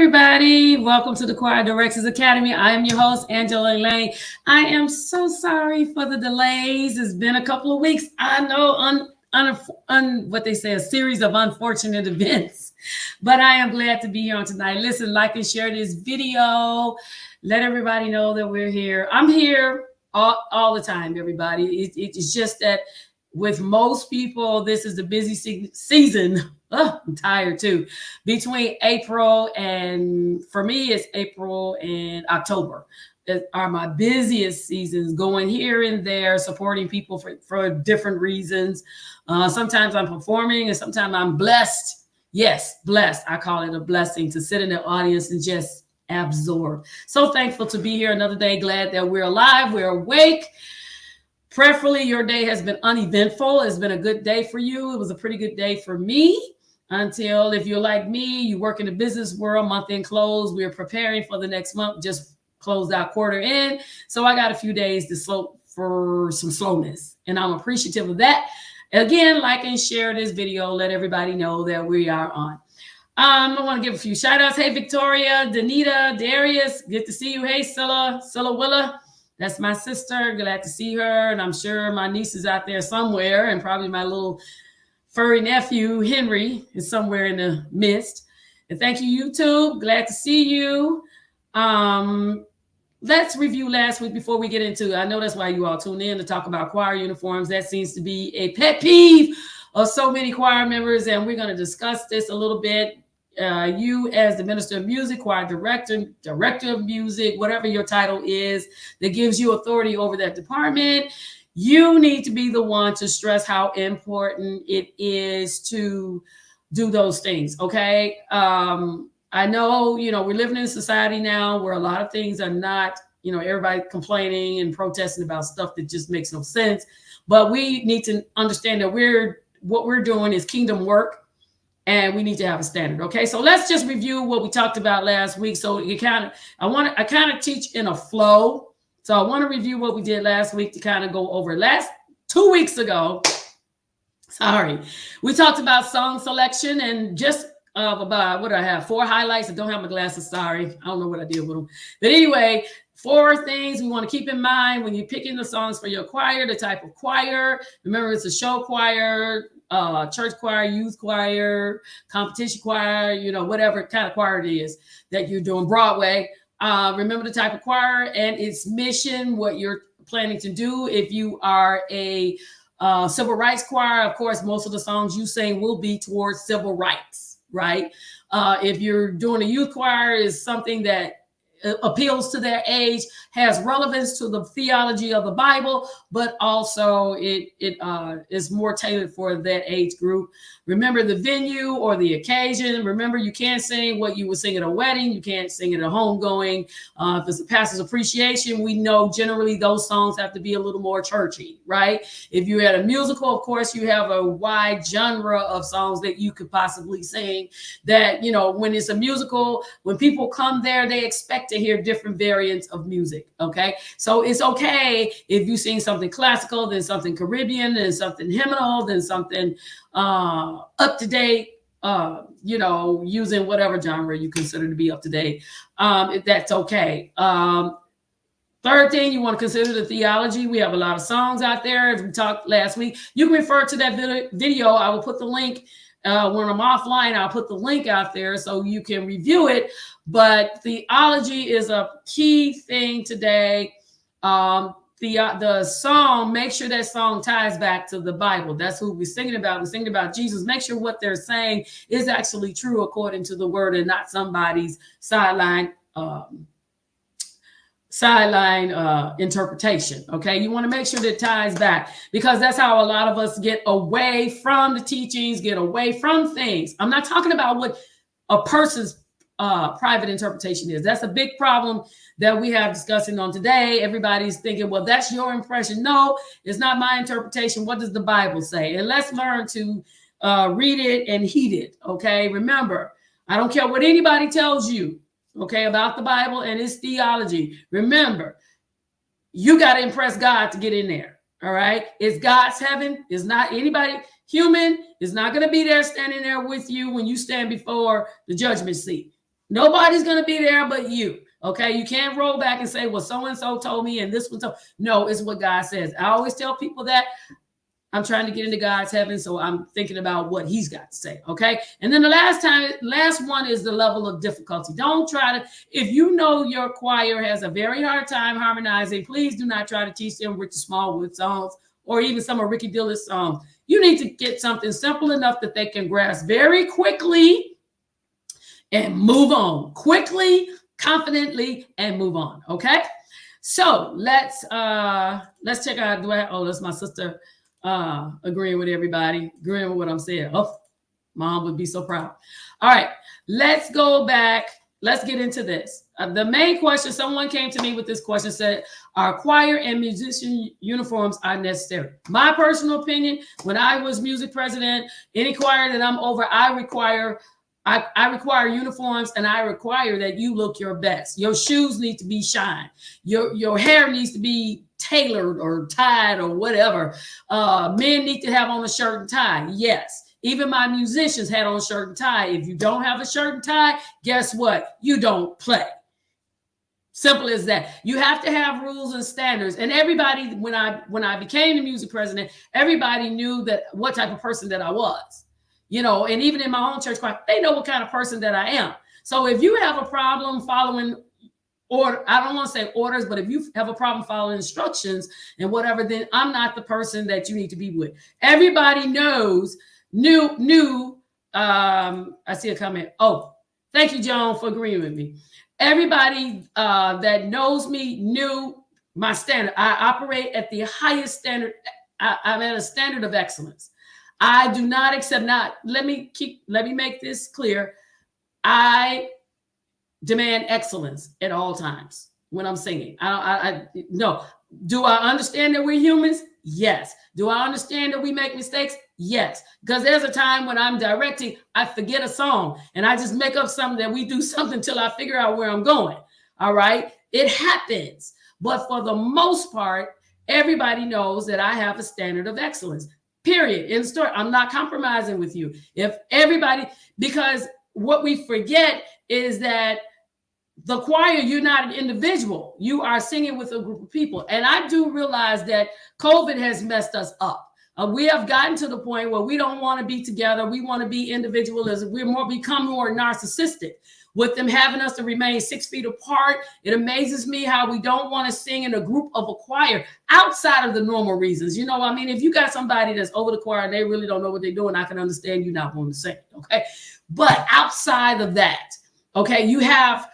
everybody. Welcome to the Choir Directors Academy. I am your host, Angela Lane. I am so sorry for the delays. It's been a couple of weeks. I know what they say, a series of unfortunate events, but I am glad to be here on tonight. Listen, like and share this video. Let everybody know that we're here. I'm here all the time, everybody. It's just that with most people, this is the busy season. Oh, I'm tired too. Between April and, for me, it's April and October that are my busiest seasons, going here and there, supporting people for different reasons. Sometimes I'm performing and sometimes I'm blessed. Yes, blessed. I call it a blessing to sit in the audience and just absorb. So thankful to be here another day. Glad that we're alive, we're awake. Prayerfully, your day has been uneventful. It's been a good day for you. It was a pretty good day for me until, if you're like me, you work in the business world, month end close. We're preparing for the next month, just closed out quarter end. So I got a few days to slow for some slowness, and I'm appreciative of that. Again, like and share this video. Let everybody know that we are on. I want to give a few shout outs. Hey, Victoria, Danita, Darius, good to see you. Hey, Scylla Willa. That's my sister. Glad to see her. And I'm sure my niece is out there somewhere. And probably my little furry nephew, Henry, is somewhere in the midst. And thank you, YouTube. Glad to see you. Let's review last week before we get into it. I know that's why you all tune in to talk about choir uniforms. That seems to be a pet peeve of so many choir members. And we're going to discuss this a little bit. You, as the minister of music, choir director of music, whatever your title is that gives you authority over that department, you need to be the one to stress how important it is to do those things. Okay. I know, we're living in a society now where a lot of things are not, everybody complaining and protesting about stuff that just makes no sense. But we need to understand that what we're doing is kingdom work. And we need to have a standard. Okay, so let's just review what we talked about last week. So I kind of teach in a flow. So I want to review what we did last week to kind of go over. 2 weeks ago, we talked about song selection and just about, what do I have? 4 highlights. I don't have my glasses. Sorry, I don't know what I did with them. But anyway, 4 things we want to keep in mind when you're picking the songs for your choir, the type of choir. Remember, it's a show choir, church choir, youth choir, competition choir, whatever kind of choir it is that you're doing. Broadway. Remember the type of choir and its mission, what you're planning to do. If you are a civil rights choir, of course, most of the songs you sing will be towards civil rights, right? If you're doing a youth choir, is something that appeals to their age, has relevance to the theology of the Bible, but also it is more tailored for that age group. Remember the venue or the occasion. Remember, you can't sing what you would sing at a wedding. You can't sing at a homegoing. If it's a pastor's appreciation, we know generally those songs have to be a little more churchy, right? If you're at a musical, of course, you have a wide genre of songs that you could possibly sing that, when it's a musical, when people come there, they expect to hear different variants of music. Okay. So it's okay if you sing something classical, then something Caribbean, then something hymnal, then something up to date, using whatever genre you consider to be up to date. If that's okay. Third thing, you want to consider the theology. We have a lot of songs out there, as we talked last week. You can refer to that video. I will put the link when I'm offline. I'll put the link out there so you can review it. But theology is a key thing today. The song, make sure that song ties back to the Bible. That's who we're singing about. We're singing about Jesus. Make sure what they're saying is actually true according to the word and not somebody's sideline interpretation. Okay, you want to make sure that it ties back, because that's how a lot of us get away from the teachings, get away from things. I'm not talking about what a person's private interpretation is. That's a big problem that we have discussing on today. Everybody's thinking, well, that's your impression. No, it's not my interpretation. What does the Bible say? And let's learn to read it and heed it. Okay, remember, I don't care what anybody tells you, okay, about the Bible and its theology. Remember, you got to impress God to get in there. All right, it's God's heaven. It's not anybody. Human is not going to be there standing there with you when you stand before the judgment seat. Nobody's going to be there but you. Okay. You can't roll back and say, well, so-and-so told me and this one told. No, it's what God says. I always tell people that I'm trying to get into God's heaven. So I'm thinking about what he's got to say. Okay. And then the last one is the level of difficulty. Don't try to, if you know your choir has a very hard time harmonizing, please do not try to teach them Richard Smallwood songs or even some of Ricky Dillard's songs. You need to get something simple enough that they can grasp very quickly and move on quickly, confidently, and move on. Okay. So let's check out. That's my sister agreeing with everybody, agreeing with what I'm saying. Oh, mom would be so proud. All right, let's go back. Let's get into this. The main question, someone came to me with this question, said, are choir and musician uniforms are necessary? My personal opinion, when I was music president, any choir that I'm over, I require uniforms, and I require that you look your best. Your shoes need to be shined. Your hair needs to be tailored or tied or whatever. Men need to have on a shirt and tie. Yes. Even my musicians had on a shirt and tie. If you don't have a shirt and tie, guess what? You don't play. Simple as that. You have to have rules and standards. And everybody, when I became the music president, everybody knew that what type of person that I was. You know, and even in my own church choir, they know what kind of person that I am. So if you have a problem following order, I don't want to say orders, but if you have a problem following instructions and whatever, then I'm not the person that you need to be with. Everybody knew. I see a comment. Oh, thank you, Joan, for agreeing with me. Everybody that knows me knew my standard. I operate at the highest standard. I'm at a standard of excellence. I do not accept, let me make this clear. I demand excellence at all times when I'm singing. No. Do I understand that we're humans? Yes. Do I understand that we make mistakes? Yes. Because there's a time when I'm directing, I forget a song and I just make up something that we do something till I figure out where I'm going. All right. It happens. But for the most part, everybody knows that I have a standard of excellence. Period. In the story, I'm not compromising with you. If everybody, because what we forget is that the choir, you're not an individual. You are singing with a group of people. And I do realize that COVID has messed us up. We have gotten to the point where we don't want to be together. We want to be individualism. We're become more narcissistic with them having us to remain 6 feet apart. It amazes me how we don't want to sing in a group of a choir outside of the normal reasons. You know, I mean, if you got somebody that's over the choir and they really don't know what they're doing, I can understand you not wanting to sing. Okay. But outside of that, okay, you have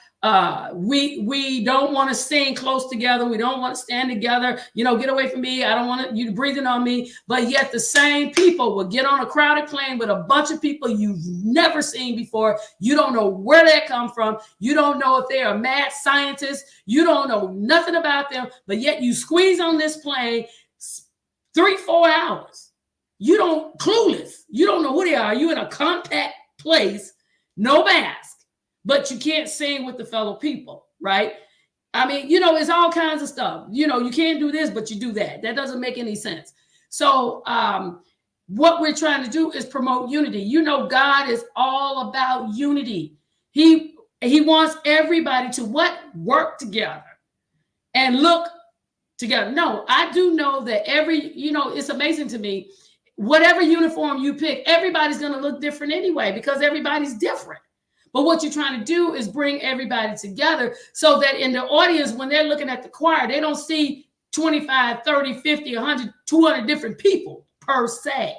we don't want to sing close together. We don't want to stand together. You know, get away from me. I don't want you breathing on me. But yet the same people will get on a crowded plane with a bunch of people you've never seen before. You don't know where they come from. You don't know if they are mad scientists. You don't know nothing about them. But yet you squeeze on this plane 3-4 hours. You don't clueless. You don't know who they are. You in a compact place, no mask. But you can't sing with the fellow people, right? I mean, you know, it's all kinds of stuff. You know, you can't do this, but you do that. That doesn't make any sense. So what we're trying to do is promote unity. You know, God is all about unity. He wants everybody to what? Work together and look together. No, I do know that it's amazing to me. Whatever uniform you pick, everybody's going to look different anyway because everybody's different. But what you're trying to do is bring everybody together so that in the audience, when they're looking at the choir, they don't see 25, 30, 50, 100, 200 different people per se.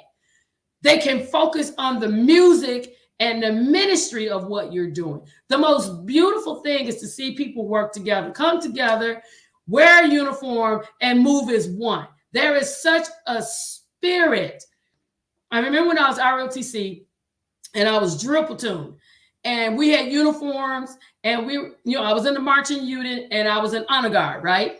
They can focus on the music and the ministry of what you're doing. The most beautiful thing is to see people work together, come together, wear a uniform, and move as one. There is such a spirit. I remember when I was ROTC and I was drill platoon. And we had uniforms and I was in the marching unit and I was in honor guard, right?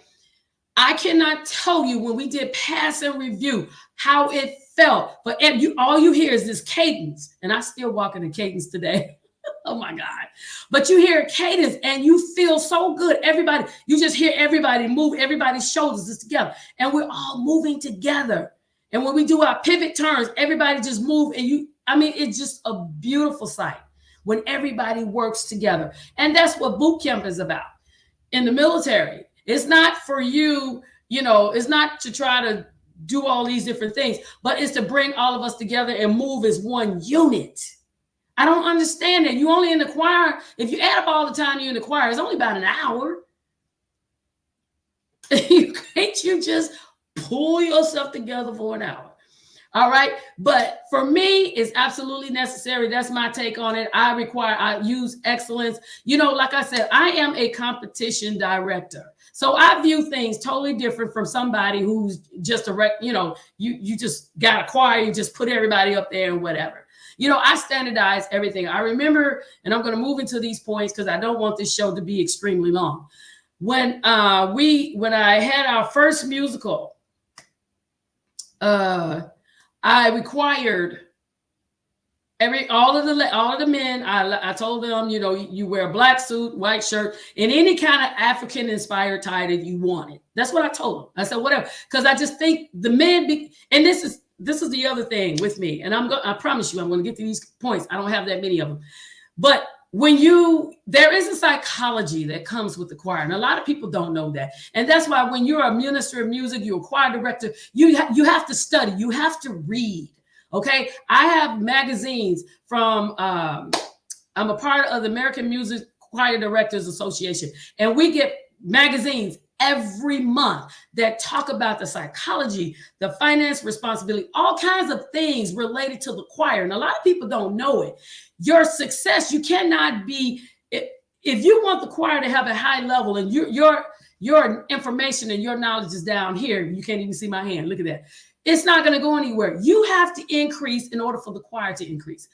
I cannot tell you when we did pass and review how it felt, but all you hear is this cadence. And I still walk in the cadence today. Oh my God. But you hear a cadence and you feel so good. Everybody, you just hear everybody move, everybody's shoulders is together and we're all moving together. And when we do our pivot turns, everybody just move and it's just a beautiful sight. when everybody works together. And that's what boot camp is about in the military. It's not for you, it's not to try to do all these different things, but it's to bring all of us together and move as one unit. I don't understand that. You only in the choir, if you add up all the time you're in the choir, it's only about an hour. Can't you just pull yourself together for an hour? All right. But for me, it's absolutely necessary. That's my take on it. I use excellence. Like I said, I am a competition director. So I view things totally different from somebody who's just you just got a choir, you just put everybody up there and whatever. I standardize everything. I remember, and I'm going to move into these points because I don't want this show to be extremely long. When I had our first musical, I required all of the men. I told them, you wear a black suit, white shirt, and any kind of African inspired tie that you wanted. That's what I told them. I said whatever, because I just think the men. And this is the other thing with me. And I promise you, I'm going to get to these points. I don't have that many of them, but there is a psychology that comes with the choir, and a lot of people don't know that. And that's why when you're a minister of music, you're a choir director, you have to study, you have to read. Okay, I have magazines from. I'm a part of the American Music Choir Directors Association, and we get magazines every month that talk about the psychology, the finance responsibility, all kinds of things related to the choir. And a lot of people don't know it. Your success, you cannot be, if you want the choir to have a high level and your information and your knowledge is down here, you can't even see my hand, look at that. It's not going to go anywhere. You have to increase in order for the choir to increase.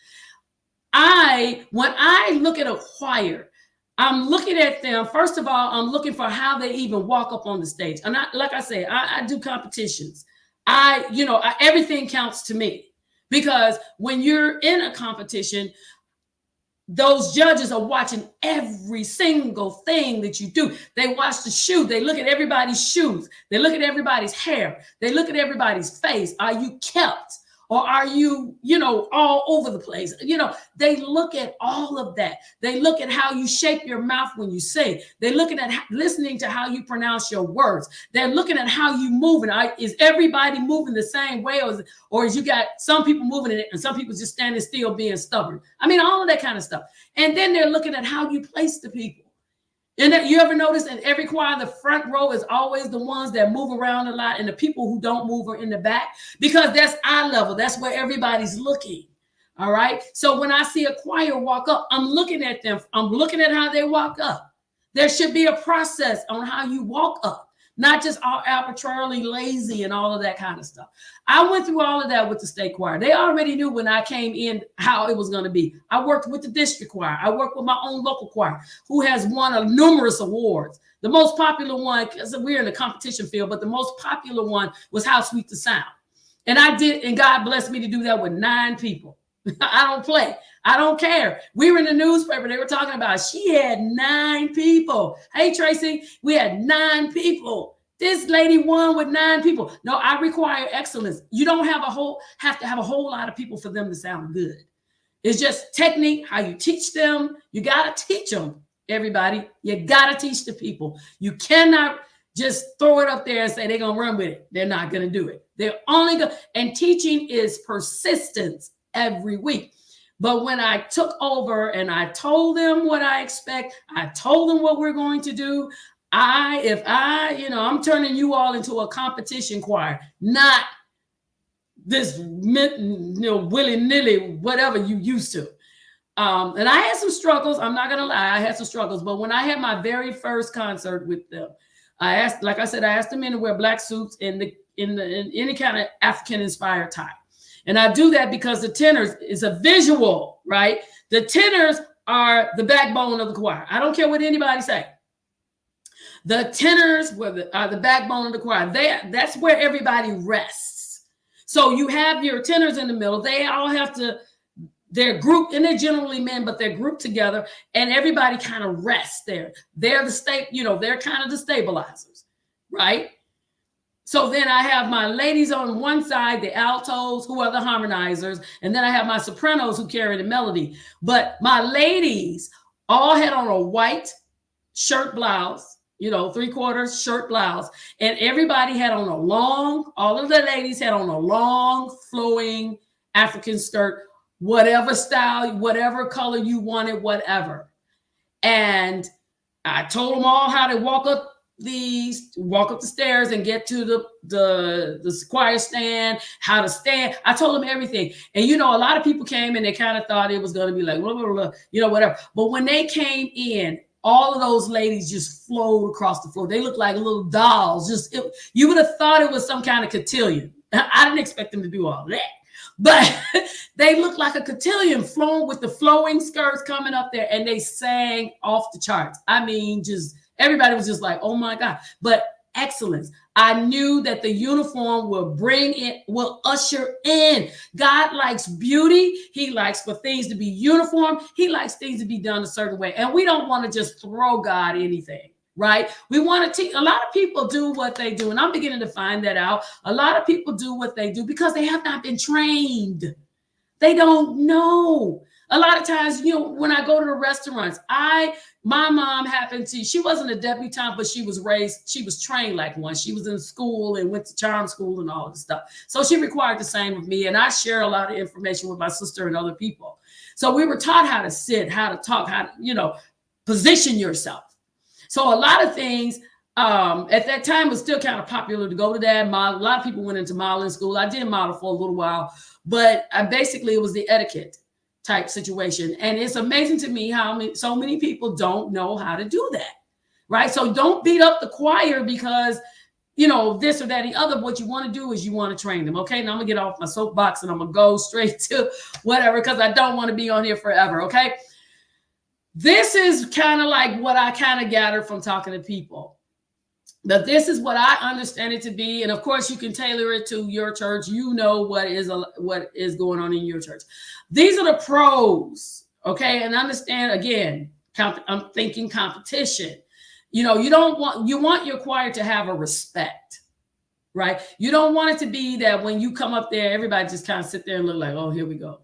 When I look at a choir, I'm looking at them. First of all, I'm looking for how they even walk up on the stage. And like I say, I do competitions. Everything counts to me, because when you're in a competition, those judges are watching every single thing that you do. They watch the shoe. They look at everybody's shoes. They look at everybody's hair. They look at everybody's face. Are you kept? Or are you, all over the place? They look at all of that. They look at how you shape your mouth when you sing. They're looking at listening to how you pronounce your words. They're looking at how you move. And is everybody moving the same way? Or is you got some people moving it and some people just standing still being stubborn? All of that kind of stuff. And then they're looking at how you place the people. And you ever notice in every choir, the front row is always the ones that move around a lot, and the people who don't move are in the back, because that's eye level. That's where everybody's looking. All right. So when I see a choir walk up, I'm looking at them. I'm looking at how they walk up. There should be a process on how you walk up, not just all arbitrarily lazy and all of that kind of stuff. I went through all of that with the state choir. They already knew when I came in how it was going to be. I worked with the district choir. I worked with my own local choir, who has won numerous awards. The most popular one, because we're in the competition field, but the most popular one was How Sweet the Sound. And I did, and God blessed me to do that with 9 people. I don't play. I don't care. We were in the newspaper. They were talking about she had 9 people. Hey, Tracy, we had 9 people. This lady won with 9 people. No, I require excellence. You don't have to have a whole lot of people for them to sound good. It's just technique, how you teach them. You got to teach them, everybody. You got to teach the people. You cannot just throw it up there and say they're going to run with it. They're not going to do it. They're only going to, and teaching is persistence every week. But when I took over and I told them what I expect, I told them what we're going to do. I'm turning you all into a competition choir, not this, willy-nilly, whatever you used to. And I had some struggles. I'm not going to lie. I had some struggles. But when I had my very first concert with them, I asked the men to wear black suits in any kind of African-inspired tie. And I do that because the tenors is a visual, right? The tenors are the backbone of the choir. I don't care what anybody say. The tenors are the backbone of the choir. That's where everybody rests. So you have your tenors in the middle. They all they're grouped, and they're generally men, but they're grouped together, and everybody kind of rests there. They're they're kind of the stabilizers, right? So then I have my ladies on one side, the altos, who are the harmonizers, and then I have my sopranos who carry the melody. But my ladies all had on a white shirt blouse, 3/4 shirt blouse, and everybody had on all of the ladies had on a long flowing African skirt, whatever style, whatever color you wanted, whatever. And I told them all how to walk up the stairs and get to the choir stand, how to stand. I told them everything. And a lot of people came and they kind of thought it was going to be like blah, blah, blah, whatever. But when they came in, all of those ladies just flowed across the floor. They looked like little dolls. You would have thought it was some kind of cotillion. I didn't expect them to do all that, but they looked like a cotillion flowing with the flowing skirts coming up there, and they sang off the charts. I mean, everybody was just like, oh my God. But excellence. I knew that the uniform will usher in. God likes beauty. He likes for things to be uniform. He likes things to be done a certain way. And we don't want to just throw God anything, right? We want to teach. A lot of people do what they do. And I'm beginning to find that out. A lot of people do what they do because they have not been trained. They don't know. A lot of times, when I go to the restaurants, my mom she wasn't a debutante, but she was trained like one. She was in school and went to charm school and all this stuff. So she required the same of me. And I share a lot of information with my sister and other people. So we were taught how to sit, how to talk, how to, position yourself. So a lot of things at that time was still kind of popular to go to that. A lot of people went into modeling school. I did model for a little while, but basically it was the etiquette type situation. And it's amazing to me how so many people don't know how to do that, right? So don't beat up the choir because, this or that, the other. What you want to do is you want to train them. Okay, now I'm gonna get off my soapbox and I'm gonna go straight to whatever, because I don't want to be on here forever, okay? This is kind of like what I kind of gathered from talking to people. But this is what I understand it to be. And of course, you can tailor it to your church. What is going on in your church. These are the pros, okay? And understand, again, I'm thinking competition. You want your choir to have a respect, right? You don't want it to be that when you come up there, everybody just kind of sit there and look like, oh, here we go.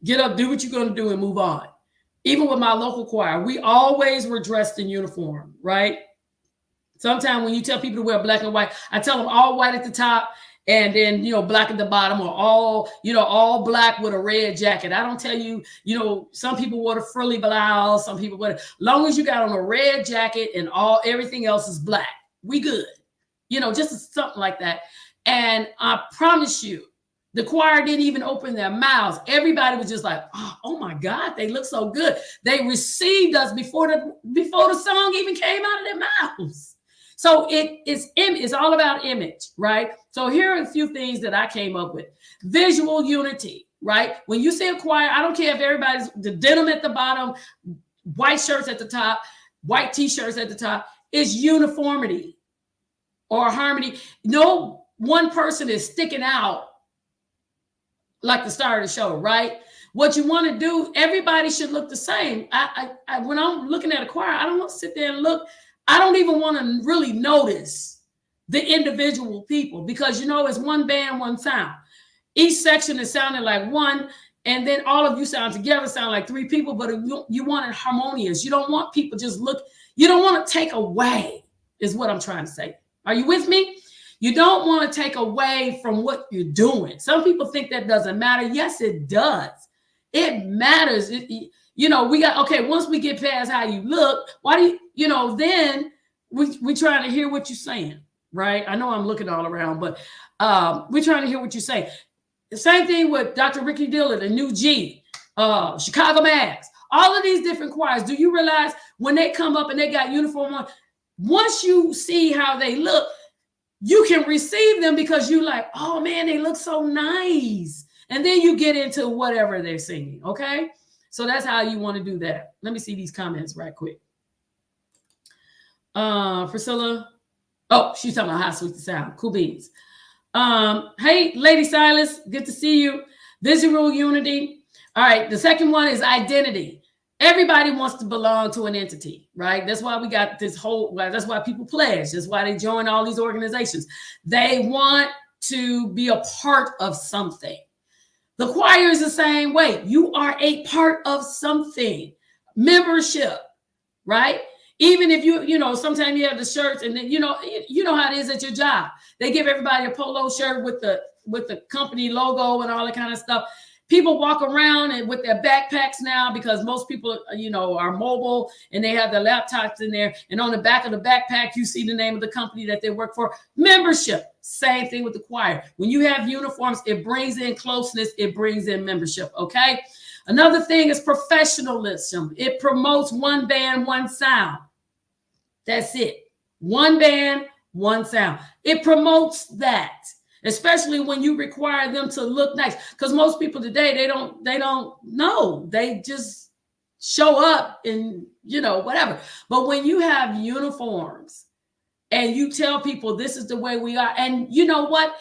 Get up, do what you're going to do and move on. Even with my local choir, we always were dressed in uniform, right? Sometimes when you tell people to wear black and white, I tell them all white at the top and then, black at the bottom, or all black with a red jacket. I don't tell you, some people wear a frilly blouse, some people wear, long as you got on a red jacket and everything else is black, we good, just something like that. And I promise you, the choir didn't even open their mouths. Everybody was just like, oh my God, they look so good. They received us before the song even came out of their mouths. So it's all about image, right? So here are a few things that I came up with. Visual unity, right? When you say a choir, I don't care if everybody's the denim at the bottom, white shirts at the top, white t-shirts at the top. It's uniformity or harmony. No one person is sticking out like the star of the show, right? What you want to do, everybody should look the same. When I'm looking at a choir, I don't want to sit there and look. I don't even want to really notice the individual people because, it's one band, one sound. Each section is sounding like one, and then all of you sound together, sound like three people, but you want it harmonious. You don't want people just you don't want to take away, is what I'm trying to say. Are you with me? You don't want to take away from what you're doing. Some people think that doesn't matter. Yes, it does. It matters. Once we get past how you look, why do then we trying to hear what you're saying, right? I know I'm looking all around, but we're trying to hear what you say. The same thing with Dr. Ricky Dillard and New G, Chicago Mags, all of these different choirs. Do you realize when they come up and they got uniform on, once you see how they look, you can receive them because you like, oh man, they look so nice. And then you get into whatever they're singing, okay? So that's how you want to do that. Let me see these comments right quick. Priscilla. Oh, she's talking about how sweet the sound. Cool beans. Hey, Lady Silas, good to see you. Visual unity. All right, the second one is identity. Everybody wants to belong to an entity, right? That's why we got this whole, that's why people pledge. That's why they join all these organizations. They want to be a part of something. The choir is the same way. You are a part of something. Membership, right? Even if sometimes you have the shirts, and then you know how it is at your job. They give everybody a polo shirt with the company logo and all that kind of stuff. People walk around and with their backpacks now, because most people, are mobile and they have their laptops in there. And on the back of the backpack, you see the name of the company that they work for. Membership, same thing with the choir. When you have uniforms, it brings in closeness. It brings in membership. Okay. Another thing is professionalism. It promotes one band, one sound. That's it. One band, one sound. It promotes that. Especially when you require them to look nice, because most people today, they don't know. They just show up and whatever. But when you have uniforms and you tell people this is the way we are, and you know what?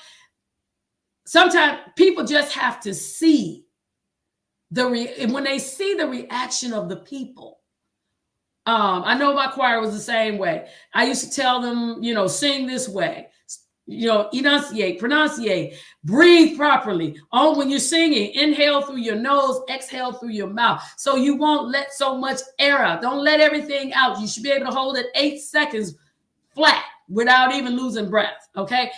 Sometimes people just have to see when they see the reaction of the people. I know my choir was the same way. I used to tell them, sing this way. Enunciate, pronunciate, breathe properly. When you're singing, inhale through your nose, exhale through your mouth. So you won't let so much air out. Don't let everything out. You should be able to hold it 8 seconds flat without even losing breath. Okay.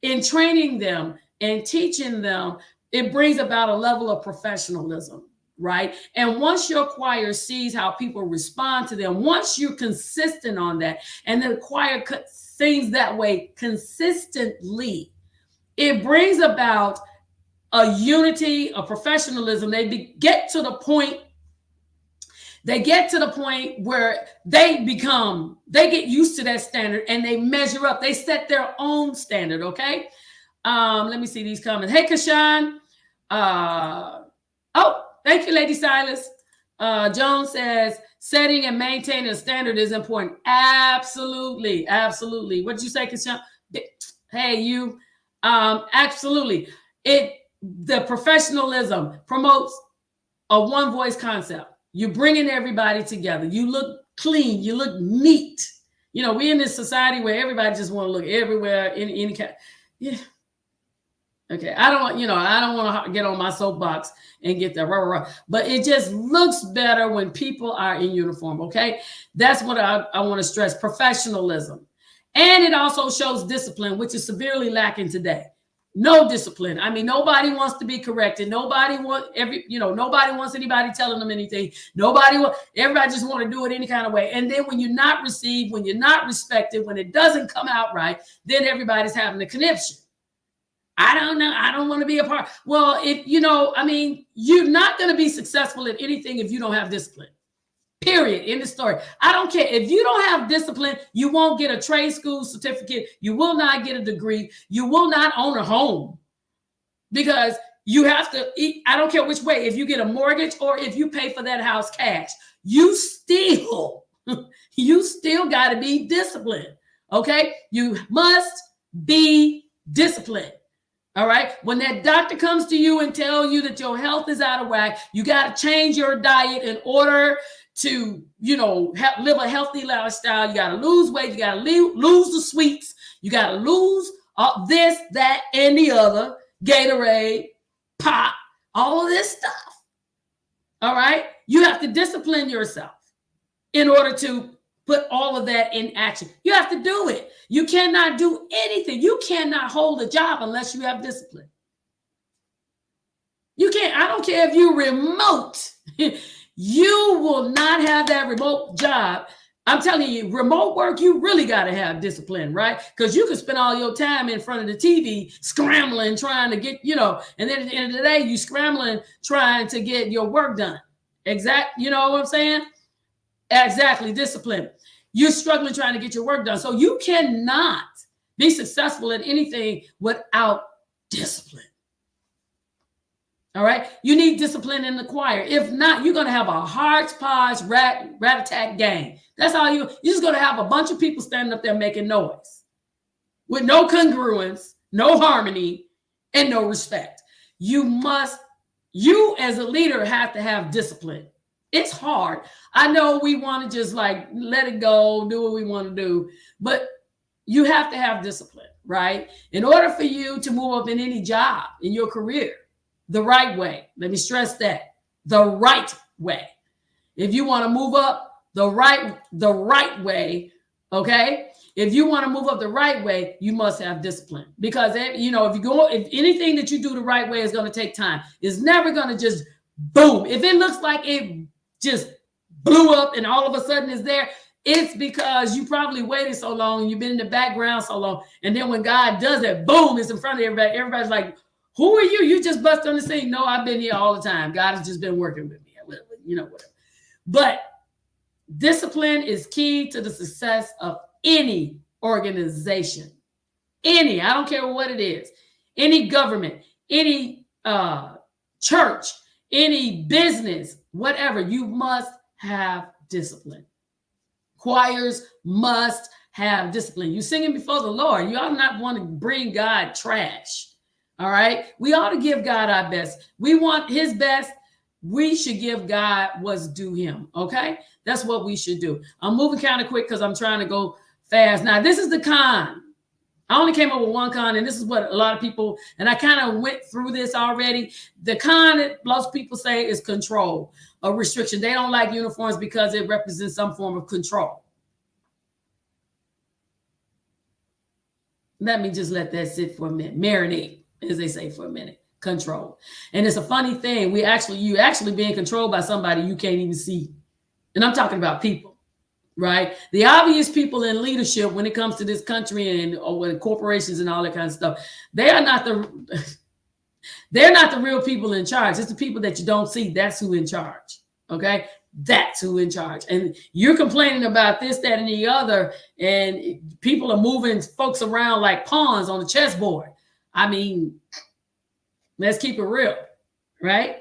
In training them and teaching them, it brings about a level of professionalism. Right. And once your choir sees how people respond to them, once you're consistent on that, and the choir sings that way consistently, it brings about a unity, a professionalism. They get to the point where they get used to that standard, and they measure up. They set their own standard. Okay. Let me see these comments. Hey, Kashan. Thank you, Lady Silas. Jones says, setting and maintaining a standard is important. Absolutely. Absolutely. What did you say, Kashan? Hey, you. Absolutely. The professionalism promotes a one voice concept. You're bringing everybody together. You look clean. You look neat. We're in this society where everybody just want to look everywhere in any kind. Yeah. Okay, I don't want to get on my soapbox and get the but it just looks better when people are in uniform. Okay, that's what I want to stress: professionalism, and it also shows discipline, which is severely lacking today. No discipline. I mean, nobody wants to be corrected. Nobody wants anybody telling them anything. Everybody just want to do it any kind of way. And then when you're not received, when you're not respected, when it doesn't come out right, then everybody's having a conniption. I don't know. I don't want to be a part. Well, you're not going to be successful at anything if you don't have discipline. Period. End of story. I don't care. If you don't have discipline, you won't get a trade school certificate. You will not get a degree. You will not own a home, because you have to eat. I don't care which way. If you get a mortgage or if you pay for that house cash, you still got to be disciplined. Okay. You must be disciplined. All right. When that doctor comes to you and tell you that your health is out of whack, you got to change your diet in order to, live a healthy lifestyle. You got to lose weight. You got to lose the sweets. You got to lose this, that, and the other, Gatorade, pop, all of this stuff. All right. You have to discipline yourself in order to put all of that in action. You have to do it. You cannot do anything. You cannot hold a job unless you have discipline. You can't. I don't care if you're remote. You will not have that remote job. I'm telling you, remote work, you really got to have discipline, right? Because you can spend all your time in front of the TV scrambling, trying to get, and then at the end of the day, you scrambling, trying to get your work done. You know what I'm saying? Exactly. Discipline. You're struggling trying to get your work done. So you cannot be successful at anything without discipline. All right. You need discipline in the choir. If not, you're going to have a hodgepodge rat-a-tat gang. That's all you're just going to have a bunch of people standing up there making noise with no congruence, no harmony, and no respect. You as a leader have to have discipline. It's hard. I know we want to just like let it go, do what we want to do, but you have to have discipline, right? In order for you to move up in any job in your career the right way, let me stress that, the right way. If you want to move up the right way, okay? If you want to move up the right way, you must have discipline, because if anything that you do the right way is going to take time. It's never going to just boom. If it looks like it just blew up and all of a sudden it's there, it's because you probably waited so long and you've been in the background so long. And then when God does it, boom, it's in front of everybody. Everybody's like, who are you? You just bust on the scene. No, I've been here all the time. God has just been working with me, whatever. But discipline is key to the success of any organization. I don't care what it is, any government, any church, any business, whatever, you must have discipline. Choirs must have discipline. You singing before the Lord. You ought not want to bring God trash. All right. We ought to give God our best. We want his best. We should give God what's due him. Okay. That's what we should do. I'm moving kind of quick because I'm trying to go fast. Now, this is the con. I only came up with one con, and this is what a lot of people, and I kind of went through this already. The con that most people say is control, a restriction. They don't like uniforms because it represents some form of control. Let me just let that sit for a minute. Marinate, as they say, for a minute. Control. And it's a funny thing. You actually being controlled by somebody you can't even see. And I'm talking about people. Right? The obvious people in leadership when it comes to this country or with corporations and all that kind of stuff, they're not the real people in charge. It's the people that you don't see. That's who in charge. Okay? That's who in charge. And you're complaining about this, that, and the other, and people are moving folks around like pawns on the chessboard. I mean, let's keep it real, right?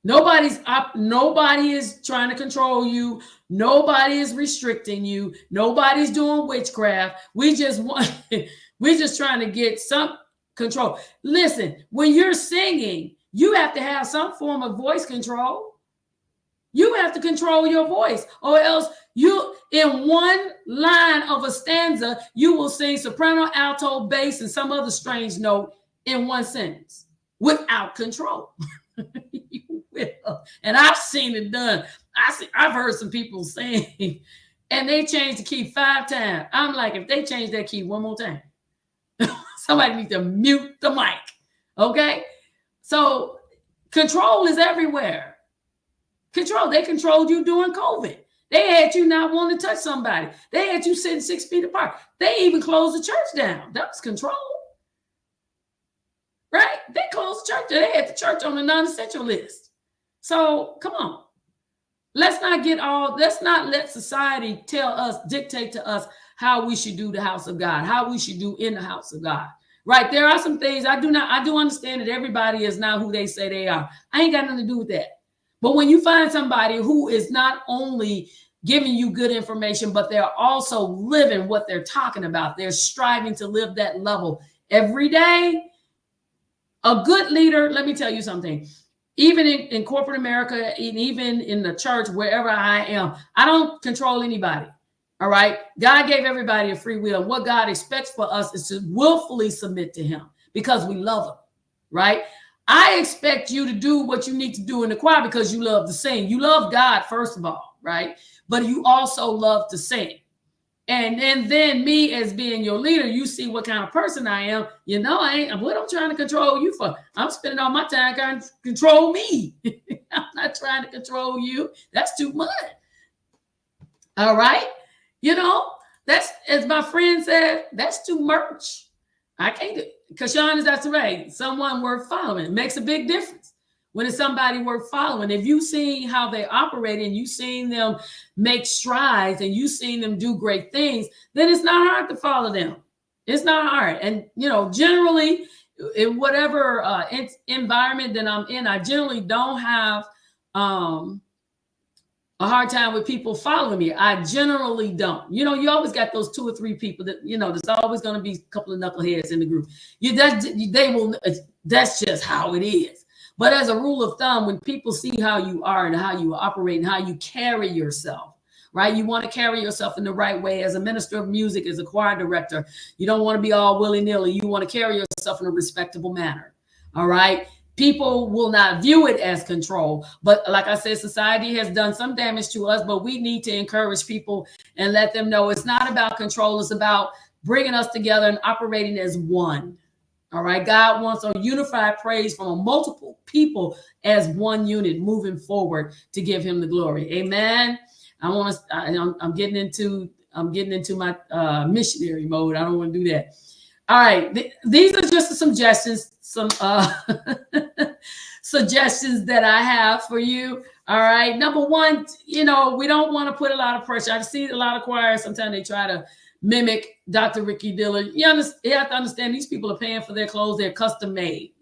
Nobody is trying to control you. Nobody is restricting you. Nobody's doing witchcraft. We're just trying to get some control. Listen, when you're singing, you have to have some form of voice control. You have to control your voice, or else in one line of a stanza, you will sing soprano, alto, bass, and some other strange note in one sentence without control. You will. And I've seen it done. I've heard some people sing and they changed the key 5 times. I'm like, if they change that key one more time, somebody needs to mute the mic. Okay? So control is everywhere. Control. They controlled you during COVID. They had you not wanting to touch somebody. They had you sitting 6 feet apart. They even closed the church down. That was control. Right? They closed the church. They had the church on the non-essential list. So come on. Let's not let society dictate to us how we should do the house of God, how we should do in the house of God. Right? There are some things I do understand that everybody is not who they say they are. I ain't got nothing to do with that. But when you find somebody who is not only giving you good information, but they're also living what they're talking about, they're striving to live that level every day. A good leader, let me tell you something, even in corporate America, even in the church, wherever I am, I don't control anybody. All right. God gave everybody a free will. What God expects for us is to willfully submit to him because we love him. Right. I expect you to do what you need to do in the choir because you love to sing. You love God, first of all. Right. But you also love to sing. And then me as being your leader, you see what kind of person I am. You know, what I'm trying to control you for. I'm spending all my time trying to control me. I'm not trying to control you. That's too much. All right. You know, that's, as my friend said, that's too much. I can't do it. Kashawn, is that's right. Someone worth following. It makes a big difference. When it's somebody worth following, if you've seen how they operate and you've seen them make strides and you've seen them do great things, then it's not hard to follow them. It's not hard. And, you know, generally, in whatever environment that I'm in, I generally don't have a hard time with people following me. I generally don't. You know, you always got those 2 or 3 people that, you know, there's always going to be a couple of knuckleheads in the group. That's just how it is. But as a rule of thumb, when people see how you are and how you operate and how you carry yourself, right? You want to carry yourself in the right way as a minister of music, as a choir director. You don't want to be all willy-nilly. You want to carry yourself in a respectable manner. All right. People will not view it as control. But like I said, society has done some damage to us, but we need to encourage people and let them know it's not about control. It's about bringing us together and operating as one. All right. God wants a unified praise from multiple people as one unit moving forward to give him the glory. Amen. I'm getting into my missionary mode. I don't want to do that. All right. These are just some suggestions, suggestions that I have for you. All right. Number one, we don't want to put a lot of pressure. I see a lot of choirs. Sometimes they try to mimic Dr. Ricky Dillard. You have to understand these people are paying for their clothes. They're custom made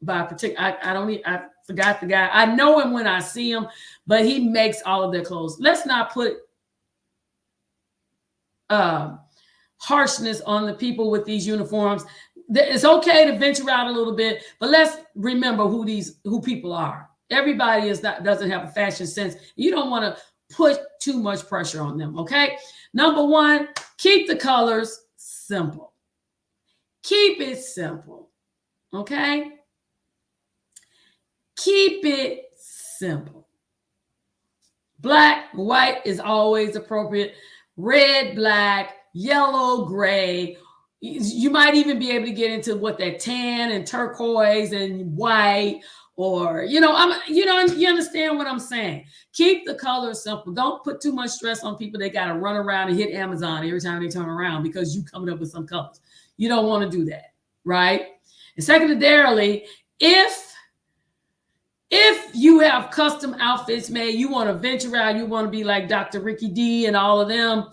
by a particular. I forgot the guy. I know him when I see him, but he makes all of their clothes. Let's not put harshness on the people with these uniforms. It's okay to venture out a little bit, but let's remember who people are. Everybody doesn't have a fashion sense. You don't want to put too much pressure on them. Okay. Number one, keep the colors simple. Keep it simple. Okay. Keep it simple. Black, white is always appropriate. Red, black, yellow, gray. You might even be able to get into what that tan and turquoise and white, or you understand what I'm saying. Keep the colors simple. Don't put too much stress on people. They got to run around and hit Amazon every time they turn around because you coming up with some colors. You don't want to do that, right? And secondarily, if you have custom outfits made, you want to venture out, you want to be like Dr. Ricky D and all of them,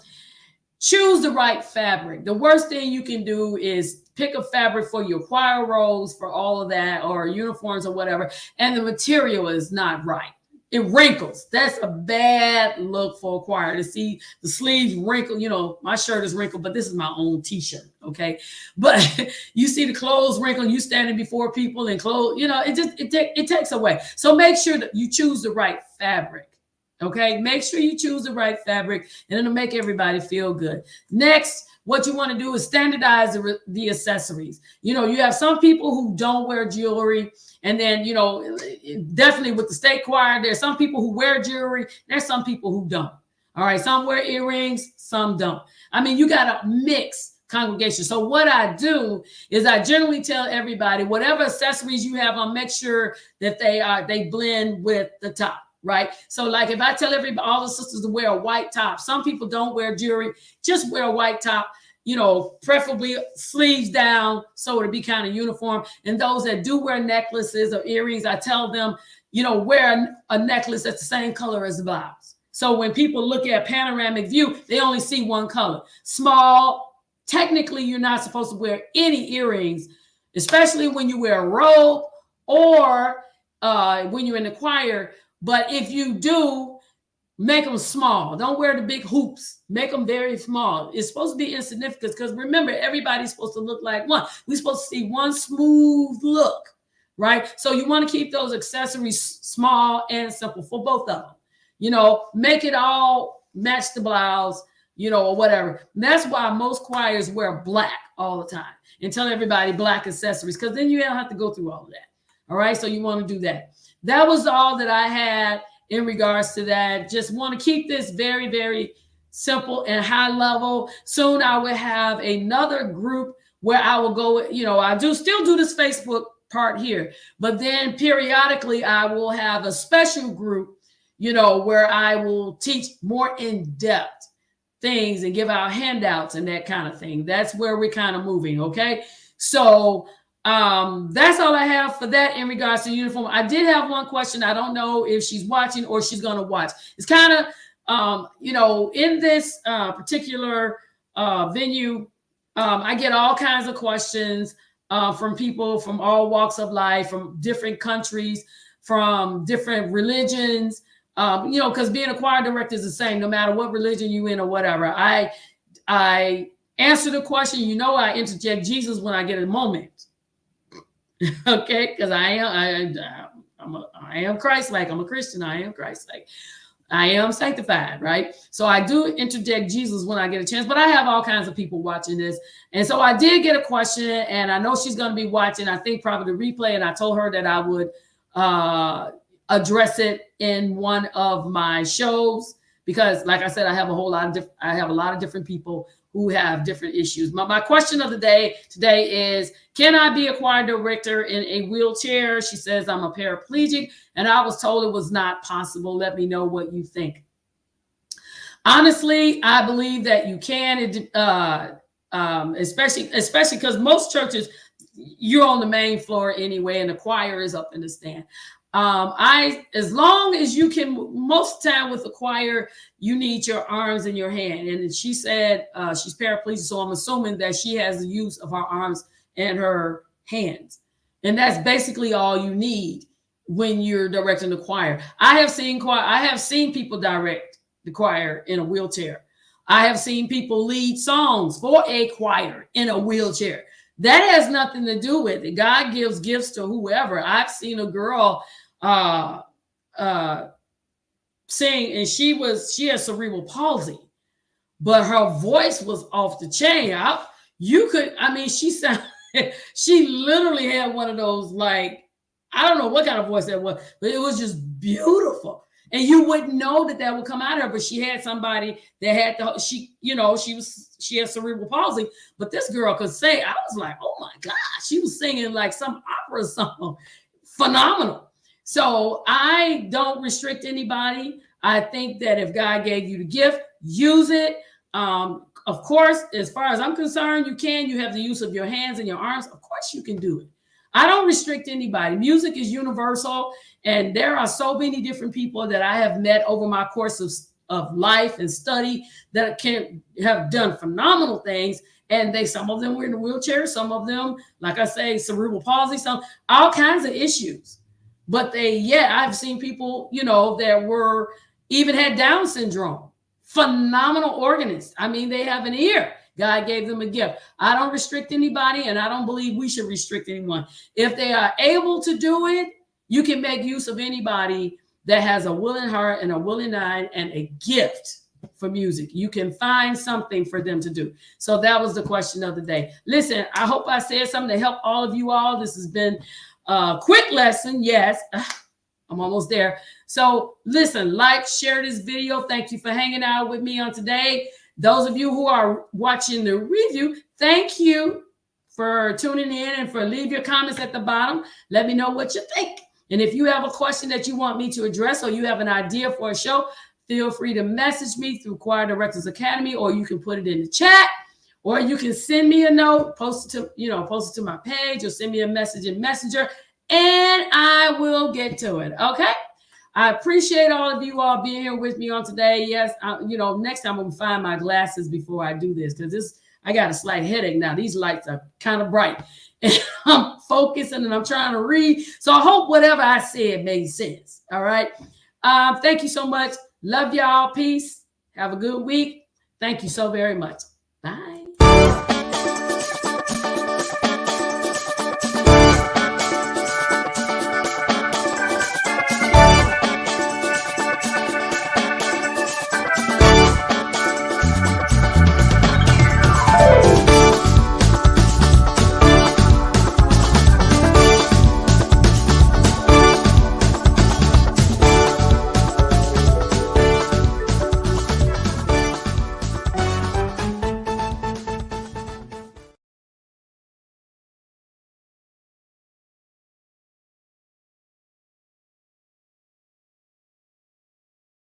choose the right fabric. The worst thing you can do is pick a fabric for your choir rolls, for all of that, or uniforms or whatever, and the material is not right. It wrinkles. That's a bad look for a choir, to see the sleeves wrinkle. My shirt is wrinkled, but this is my own t-shirt, okay? But you see the clothes wrinkled, you standing before people and clothes, it takes away. So make sure that you choose the right fabric. Okay, make sure you choose the right fabric, and it'll make everybody feel good. Next, what you want to do is standardize the accessories. You have some people who don't wear jewelry, and then, definitely with the state choir, there's some people who wear jewelry. There's some people who don't. All right, some wear earrings, some don't. I mean, you got to mix congregation. So what I do is I generally tell everybody, whatever accessories you have on, make sure that they blend with the top. Right. So like if I tell all the sisters to wear a white top, some people don't wear jewelry, just wear a white top, preferably sleeves down, so it'll be kind of uniform. And those that do wear necklaces or earrings, I tell them, wear a necklace that's the same color as the blouse. So when people look at panoramic view, they only see one color. Small, technically, you're not supposed to wear any earrings, especially when you wear a robe or when you're in the choir. But if you do, make them small. Don't wear the big hoops. Make them very small. It's supposed to be insignificant because remember, everybody's supposed to look like one. We're supposed to see one smooth look, right? So you want to keep those accessories small and simple for both of them. Make it all match the blouse, or whatever. And that's why most choirs wear black all the time and tell everybody black accessories, because then you don't have to go through all of that. All right. So you want to do that. That was all that I had in regards to that. Just want to keep this very, very simple and high level. Soon I will have another group where I will go, I still do this Facebook part here, but then periodically I will have a special group, where I will teach more in-depth things and give out handouts and that kind of thing. That's where we're kind of moving. Okay. So that's all I have for that in regards to uniform. I did have one question. I don't know if she's watching or she's going to watch. It's kind of, in this particular venue, I get all kinds of questions from people from all walks of life, from different countries, from different religions, because being a choir director is the same, no matter what religion you in or whatever. I answer the question, I interject Jesus when I get a moment. Okay, because I am Christ-like. I'm a Christian. I am Christ-like. I am sanctified, right? So I do interject Jesus when I get a chance, but I have all kinds of people watching this. And so I did get a question, and I know she's going to be watching, I think probably the replay, and I told her that I would address it in one of my shows because, like I said, I have a lot of different people who have different issues. My question of the day today is, can I be a choir director in a wheelchair? She says I'm a paraplegic, and I was told it was not possible. Let me know what you think. Honestly, I believe that you can, especially because most churches, you're on the main floor anyway, and the choir is up in the stand. As long as you can, most time with the choir, you need your arms and your hand. And she said she's paraplegic, so I'm assuming that she has the use of her arms and her hands. And that's basically all you need when you're directing the choir. I have seen people direct the choir in a wheelchair. I have seen people lead songs for a choir in a wheelchair. That has nothing to do with it. God gives gifts to whoever. I've seen a girl sing, and she has cerebral palsy, but her voice was off the chain. She literally had one of those, like, I don't know what kind of voice that was, but it was just beautiful. And you wouldn't know that would come out of her, but she had somebody that had she had cerebral palsy, but this girl could sing. I was like, oh my gosh, she was singing like some opera song. Phenomenal. So I don't restrict anybody. I think that if God gave you the gift, use it. Of course, as far as I'm concerned, you have the use of your hands and your arms. Of course you can do it. I don't restrict anybody. Music is universal. And there are so many different people that I have met over my course of life and study that have done phenomenal things. And some of them were in a wheelchair. Some of them, like I say, cerebral palsy, all kinds of issues. But I've seen people, that even had Down syndrome, phenomenal organists. I mean, they have an ear. God gave them a gift. I don't restrict anybody, and I don't believe we should restrict anyone. If they are able to do it, you can make use of anybody that has a willing heart and a willing mind and a gift for music. You can find something for them to do. So that was the question of the day. Listen, I hope I said something to help all of you all. This has been a quick lesson. Yes, I'm almost there. So listen, share this video. Thank you for hanging out with me on today. Those of you who are watching the review, thank you for tuning in and for leave your comments at the bottom. Let me know what you think. And if you have a question that you want me to address or you have an idea for a show, feel free to message me through Choir Directors Academy, or you can put it in the chat, or you can send me a note, post it to my page, or send me a message in Messenger, and I will get to it. Okay. I appreciate all of you all being here with me on today. Yes, next time I'm going to find my glasses before I do this, because I got a slight headache now. These lights are kind of bright, and I'm focusing and I'm trying to read. So I hope whatever I said made sense. All right. Thank you so much. Love y'all. Peace. Have a good week. Thank you so very much. Bye.